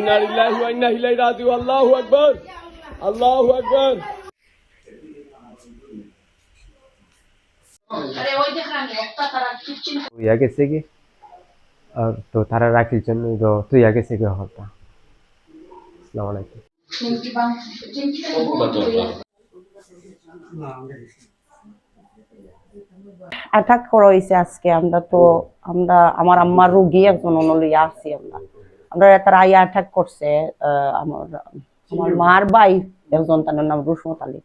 ইন্না লিল্লাহি ওয়া ইন্না ইলাইহি রাজিউন। আল্লাহু আকবার, আল্লাহু আকবার। তুইয়া গেছে কি আর তো তারা রাখির জন্য তো তুইয়া গেছে কি হতা। আসসালামু আলাইকুম। অ্যাটাক করা হয়েছে আজকে। আমরা আমার আম্মার রোগী একজন লইয়া আসছি। আমরা তারা আইয়া অ্যাটাক করছে। আমার আমার মার ভাই একজন, তার নাম রুসমত আলী,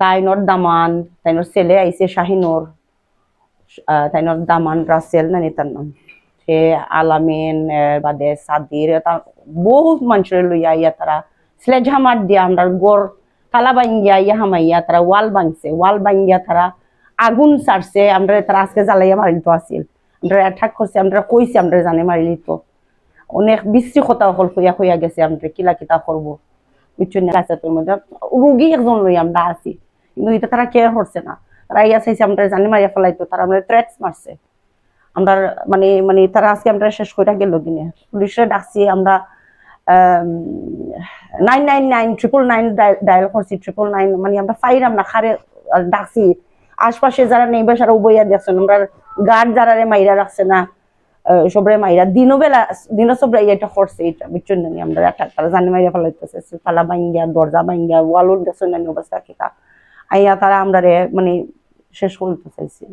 তাইনর দামান, তাইনর ছেলে আইছে শাহিনুর, তাইনর দামান রাসেল নানি তার নাম, সে আলামিন বাদে সাদির, বহুত মানুষের লইয়া আইয়া তারা স্লেজ হামার দিয়া আমরা গড় তালা ভাঙ্গিয়া ইয়া হামাইয়া তারা ওয়াল ভাঙছে। ওয়াল ভাঙ্গিয়া তারা আগুন ছাড়ছে। আমরা তারা আজকে জ্বালাইয়া মারিলিত আসিল। আমরা অ্যাটাক করছে, আমরা কইছি আমরা জানে মারিলিত। অনেক বিশ্রী কথা হল হইয়া হইয়া গেছে। আমরা কিলা কিতা করবো বুঝছেন না। তোর মধ্যে রুগী একজন লই আমরা আছি, কিন্তু এটা তারা কেয়ার করছে না। তারা ইয়া চাইছে আমরা জানি মারিয়া ফেলাইতো। তারা আমরা থ্রেটস মারছে। আমরা মানে মানে তারা আজকে আমরা শেষ করে গেল দিনে। পুলিশে ডাকছি আমরা 999 ডায়াল করছি, 999 মানে আমরা ফাইর আমরা খারে ডাকছি। আশপাশে যারা নেই সারা উবইয়া দেখছেন। আমরা গার্ড যারা মাইরা রাখছে না সবরে মাইরা দিনও সবরে এটা করছে। এটা বুঝছেন না আমরা তারা জানি মাইরা ফেলাইতেছে। তালা ভাঙ্গিয়া দরজা ভাঙ্গিয়া ওয়ালও দেখছেন না অবস্থা কিতা আইয়া তারা আমরা মানে শেষ করতে চাইছি।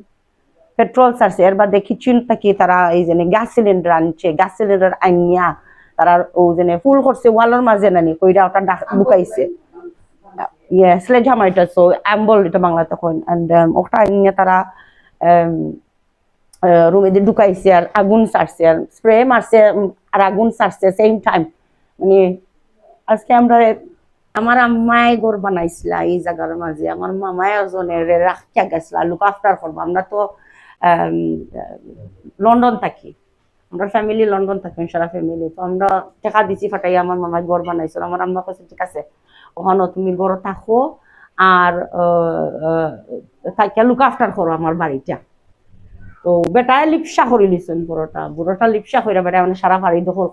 পেট্রোল ছাড়ছে। এর বাদে কিচেন থেকে তারা এই যে গ্যাস সিলিন্ডার আনছে। গ্যাস সিলিন্ডার আনিয়া তারা ও যে ফুল করছে ওয়ালের মাঝে নানি কইরা ওটা ঢুকাইছে। স্লেজ হামার এটা সো অ্যাম্বল এটা বাংলাতে কইন। এন্ড ওটা আনিয়া তারা রুমে দিয়ে ঢুকাইছে আর আগুন ছাড়ছে আর স্প্রে মারছে আর আগুন ছাড়ছে সেম টাইম। মানে আজকে আমরা আমার আম্মাই ঘর বানাইছিল এই জায়গার মাঝে। আমার মামাই একজনের রাখিয়া গেছিল লুক আফটার করবো। আমরা তো লন্ডন থাকি, আমরা ফ্যামিলি লন্ডন থাকি সারা ফ্যামিলি। তো আমরা টাকা দিচ্ছি ফাটাই আমার মামাই ঘর বানাইছিল। আমার আম্মা কাছে ঠিক আছে ওখানে তুমি ঘর থাকো আর থাকিয়া লুক আফটার করো আমার বাড়িটা। তো বেটায় লিপসা করে লিছেন বুড়োটা লিপসা করে বেটা মানে সারা বাড়ি দখল